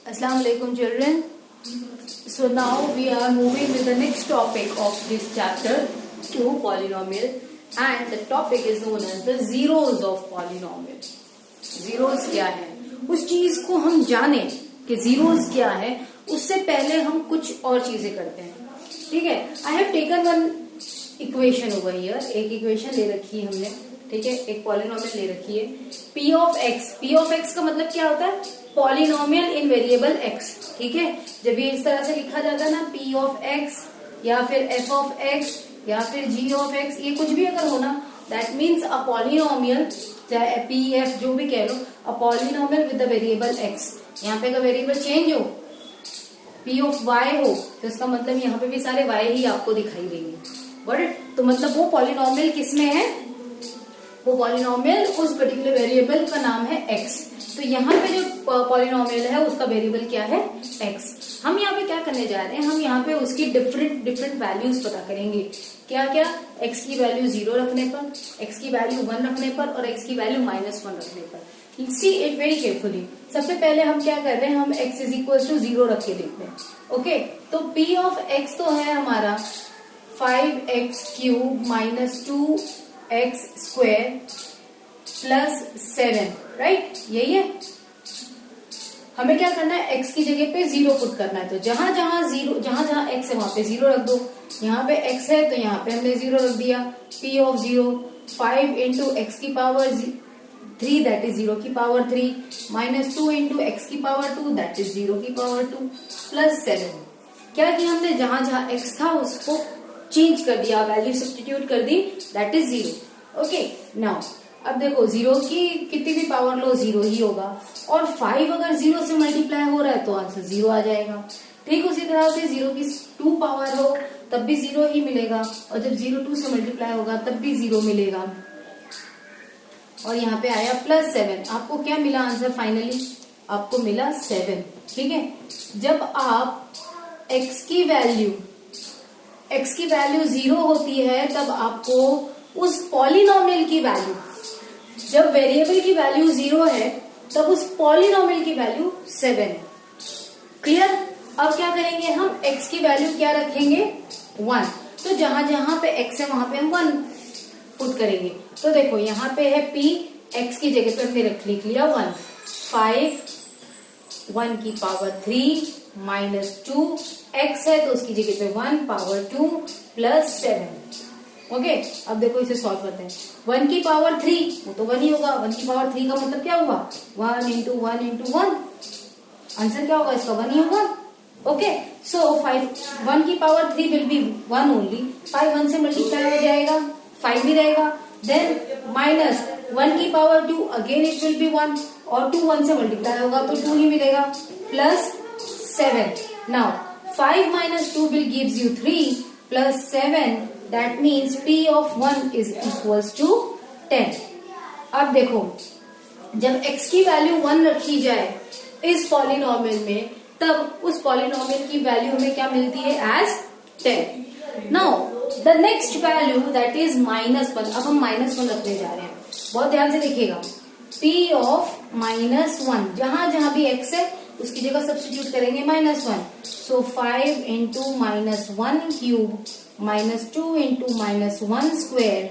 Assalamu alaikum children. So now we are moving with the next topic of this chapter to polynomial, and the topic is known as the zeros of polynomial. Zeros क्या है, उस चीज को हम जाने कि zeros क्या है उससे पहले हम कुछ और चीजें करते हैं. ठीक है, I have taken one equation over here. एक इक्वेशन ले रखी है हमने. ठीक है, एक पॉलिनोमियल ले रखी है p of x. p of x का मतलब क्या होता है? पॉलिनोमियल इन वेरिएबल x. ठीक है, जब ये इस तरह से लिखा जाता है ना, p of x या फिर f of x या फिर g of x, ये कुछ भी अगर होना, दैट मीन्स अ पॉलिनोमियल, चाहे p f जो भी कह लो, a polynomial with the variable x. यहाँ पे अगर वेरिएबल चेंज हो, p of y हो, तो इसका मतलब यहाँ पे भी सारे y ही आपको दिखाई देंगे. Got it? तो मतलब वो पॉलिनोमियल किसमें है? वो पॉलिनोमियल उस पर्टिकुलर वेरिएबल का नाम है x. तो यहाँ पे जो पॉलिनोमियल है उसका वेरिएबल क्या है? x. हम यहाँ पे क्या करने जा रहे हैं? हम यहाँ पे उसकी डिफरेंट वैल्यूज पता करेंगे. क्या क्या? x की वैल्यू 0 रखने पर, x की वैल्यू 1 रखने पर और x की वैल्यू -1 रखने पर. See it very carefully. सबसे पहले हम क्या कर रहे हैं? हम x इज इक्वल टू 0 रख के देखते हैं. ओके, तो p ऑफ x तो है हमारा 5x³ minus 2x square plus 7, right? यही है. हमें क्या करना है? x की जगह पे 0 पुट करना है. तो जहां जहां x है वहां पे 0 रख दो. यहाँ पे x है तो यहाँ पे हमने 0 रख दिया. p ऑफ 0 5 इंटू एक्स की पावर 3 दैट इज 0 की पावर 3 माइनस 2 इंटू एक्स की पावर 2 दैट इज 0 की पावर 2 प्लस 7. क्या किया हमने? जहां जहां x था उसको चेंज कर दिया, वैल्यू सब्स्टिट्यूट कर दी, दैट इज 0. ओके, नाउ अब देखो 0 की कितनी भी पावर लो 0 ही होगा, और 5 अगर 0 से मल्टीप्लाई हो रहा है तो आंसर 0 आ जाएगा. ठीक उसी तरह से 0 की 2 पावर हो तब भी 0 ही मिलेगा, और जब 0 2 से मल्टीप्लाई होगा तब भी 0 मिलेगा. और यहाँ पे आया प्लस 7. आपको क्या मिला आंसर? फाइनली आपको मिला 7. ठीक है, जब आप x की वैल्यू 0 होती है तब आपको उस पॉलिनोमियल की वैल्यू, जब वेरिएबल की वैल्यू 0 है तब उस पॉलिनोमियल की वैल्यू 7 है. क्लियर? अब क्या करेंगे? हम x की वैल्यू क्या रखेंगे? 1. तो जहां जहां पे x है वहां पे हम 1 पुट करेंगे. तो देखो यहाँ पे है p, x की जगह पे हमने लिख लिया 1. 5 1 की पावर 3 माइनस 2 x है तो उसकी जगह पे 1 पावर 2 प्लस 7. ओके, अब देखो इसे सॉल्व करते हैं. 1 की पावर 3 वो तो 1 ही होगा. 1 की पावर 3 का मतलब क्या हुआ? 1 इंटू 1 इंटू 1. आंसर क्या होगा इसका? 1 ही होगा. ओके, सो 1 की पावर 3 विल बी 1 ओनली. 5 1 से मल्टीप्लाई हो जाएगा, 5 ही रहेगा. देन माइनस 1 की power 2 again it will be 1, और 2 1 से मल्टीप्लाई होगा तो 2 ही मिलेगा, plus 7. Now 5 minus 2 will gives you 3 plus 7. That means p of 1 is equals to 10. अब देखो, जब x की वैल्यू 1 रखी जाए इस पॉलिनोमियल में, तब उस पॉलिनोमियल की वैल्यू हमें क्या मिलती है? As 10. Now the next value that is -1. अब हम -1 रखने जा रहे हैं. बहुत ध्यान से देखिएगा. p ऑफ -1, जहां जहां भी x है उसकी जगह सब्स्टिट्यूट करेंगे -1. सो 5 into -1 cube minus 2 into -1 square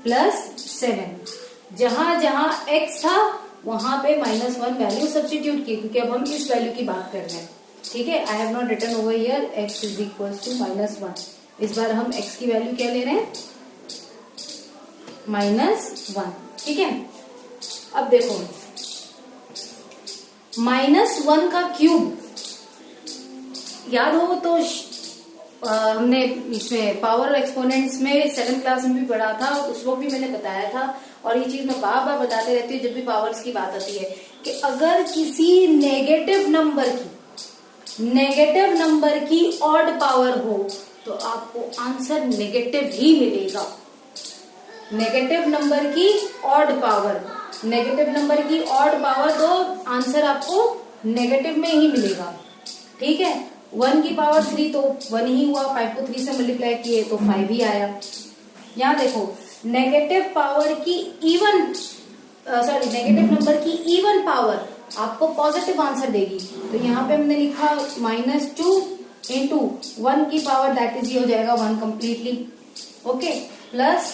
plus 7. जहां जहां x था वहां पे -1 वैल्यू सब्स्टिट्यूट की, क्योंकि अब हम इस वैल्यू की बात कर रहे हैं. ठीक है, I have not written over here x is equal to -1. इस बार हम x की वैल्यू क्या ले रहे हैं? -1. ठीक है, अब देखो -1 का क्यूब याद हो तो हमने इसमें पावर एक्सपोनेंट्स में 7th क्लास में भी पढ़ा था, उस वक्त भी मैंने बताया था, और ये चीज मैं बार बार बताते रहती हूँ जब भी पावर्स की बात आती है, कि अगर किसी नेगेटिव नंबर की ऑड पावर हो तो आपको आंसर नेगेटिव ही मिलेगा. नेगेटिव नंबर की ऑड पावर तो आंसर आपको नेगेटिव में ही मिलेगा. ठीक है, 1 की पावर 3 तो 1 ही हुआ, 5 को 3 से मल्टीप्लाई किए तो 5 ही आया. यहाँ देखो नेगेटिव नंबर की इवन पावर आपको पॉजिटिव आंसर देगी। तो यहाँ पे हमने लिखा -2 इंटू 1 की पावर दैट इज ये हो जाएगा 1 कंप्लीटली, ओके, प्लस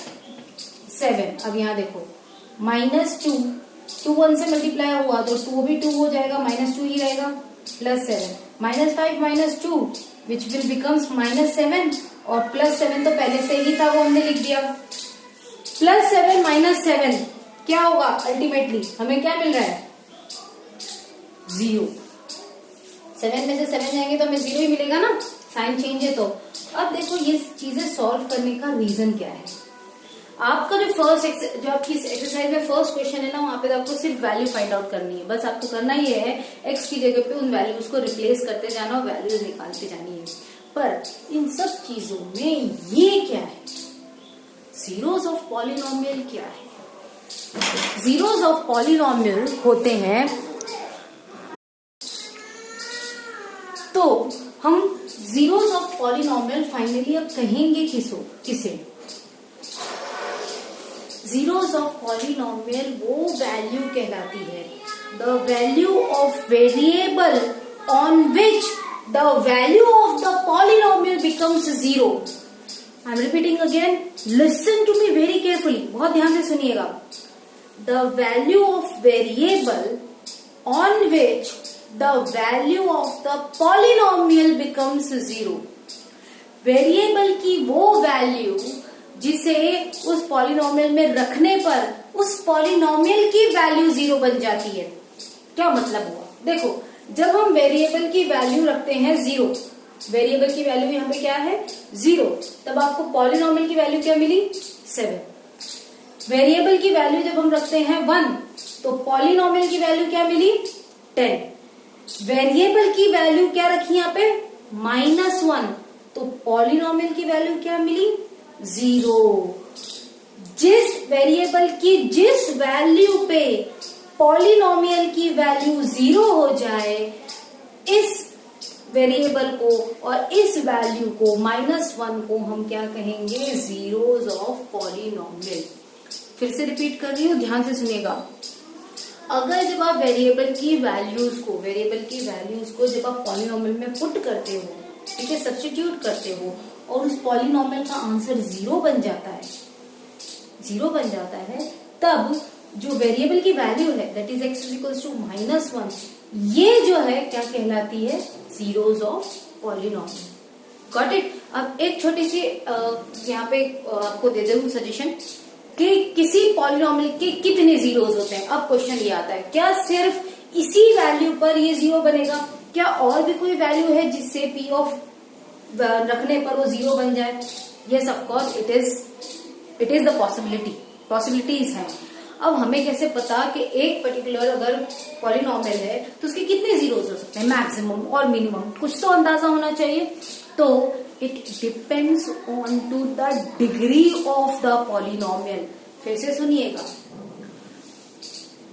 7। अब यहाँ देखो -2, 2 1 से मल्टीप्लाई हुआ तो 2 भी 2 हो जाएगा, -2 ही रहेगा, प्लस 7, -5 -2 विच विल बिकम्स -7 और प्लस 7 तो पहले से ही था वो हमने लिख दिया। +7 -7 क्या होगा अल्टीमेटली, हमें क्या मिल रहा है 0। 7 में से 7 जाएंगे तो हमें 0 ही मिलेगा ना, साइन चेंज है तो। अब देखो ये चीजें सॉल्व करने का रीजन क्या है। आपका जो आपकी एक्सरसाइज में फर्स्ट क्वेश्चन है ना, वहां पे तो आपको सिर्फ वैल्यू फाइंड आउट करनी है। बस आपको करना ही है एक्स की जगह पे उन वैल्यूज को रिप्लेस करते जाना और वैल्यूज निकालते जानी है। पर इन सब चीजों में ये क्या है, जीरोस ऑफ पॉलिनोमियल क्या है। जीरोस ऑफ पॉलिनोमियल होते हैं, तो हम जीरोस ऑफ पॉलिनोमियल फाइनली अब कहेंगे किसे। जीरोस ऑफ पॉलिनोमियल वो वैल्यू कहलाती है, the value of variable on which the value of the polynomial becomes 0। I am repeating again, listen to me very carefully, बहुत ध्यान से सुनिएगा। The value of variable on which the value of the polynomial becomes 0। Variable की वो value जिसे उस polynomial में रखने पर उस पॉलिनोमियल की वैल्यू 0 बन जाती है। क्या मतलब हुआ, देखो जब हम वेरिएबल की वैल्यू रखते हैं 0, वेरिएबल की वैल्यू यहाँ पे क्या है 0, तब आपको पॉलिनोमियल की वैल्यू क्या मिली 7। वेरिएबल की वैल्यू जब हम रखते हैं 1, तो पॉलिनोमियल की वैल्यू क्या मिली 10। वेरिएबल की वैल्यू क्या रखी यहाँ पे -1, तो पॉलिनोमियल की वैल्यू क्या मिली 0। जिस वेरिएबल की जिस वैल्यू पे पॉलिनोमियल की वैल्यू 0 हो जाए, इस वेरिएबल को और इस वैल्यू को -1 को हम क्या कहेंगे, जीरोस ऑफ पॉलिनोमियल। फिर से रिपीट कर रही हूं, ध्यान से सुनिएगा। अगर जब आप वेरिएबल की वैल्यूज को जब आप पॉलिनोमियल में पुट करते हो, ठीक है, सब्स्टिट्यूट करते हो और उस पॉलिनोमियल का आंसर 0 बन जाता है, तब जो वेरिएबल की वैल्यू है that is x equals to -1, ये जो है क्या कहलाती है, zeros of polynomial. Got it. अब एक छोटी सी यहाँ पे आपको दे दूं सजेशन कि किसी पॉलिनोमियल के कितने जीरोस होते हैं। अब क्वेश्चन ये आता है, क्या सिर्फ इसी वैल्यू पर ये 0 बनेगा, क्या और भी कोई वैल्यू है जिससे p ऑफ रखने पर वो 0 बन जाए। Yes of course it is the possibilities है। अब हमें कैसे पता कि एक पर्टिकुलर अगर पॉलिनोमियल है तो उसके कितने जीरोस हो सकते हैं, मैक्सिमम और मिनिमम, कुछ तो अंदाजा होना चाहिए। तो it depends on to the degree of the polynomial. फिर से सुनिएगा,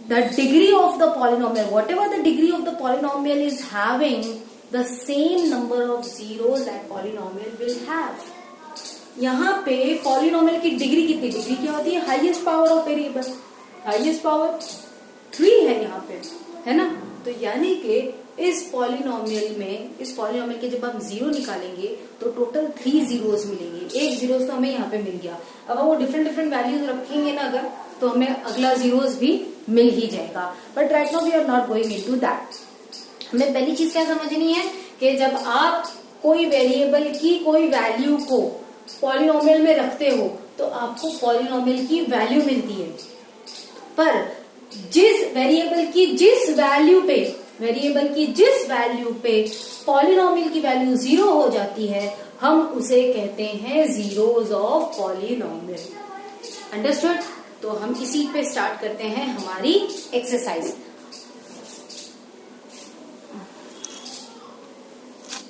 the degree of the polynomial, whatever the degree of the polynomial is having the same number of zeros that polynomial will have। यहाँ पे polynomial की degree कितनी, degree क्या होती है, highest power of variable, highest power 3 है यहाँ पे, है ना। तो यानी कि इस पॉलिनोमियल के जब हम 0 निकालेंगे तो टोटल 3 जीरोस मिलेंगे। एक जीरोस तो हमें यहाँ पे मिल गया। अब वो डिफरेंट वैल्यूज रखेंगे ना अगर, तो हमें अगला जीरोस भी मिल ही जाएगा। But right now we are not going into that. हमें पहली चीज क्या समझनी है कि जब आप कोई वेरिएबल की कोई वैल्यू को पॉलिनोमियल में रखते हो तो आपको पॉलिनोमियल की वैल्यू मिलती है, पर जिस वेरिएबल की जिस वैल्यू पे पॉलिनोमियल की वैल्यू 0 हो जाती है, हम उसे कहते हैं जीरोस ऑफ पॉलिनोमियल। अंडरस्टूड। तो हम इसी पे स्टार्ट करते हैं हमारी एक्सरसाइज।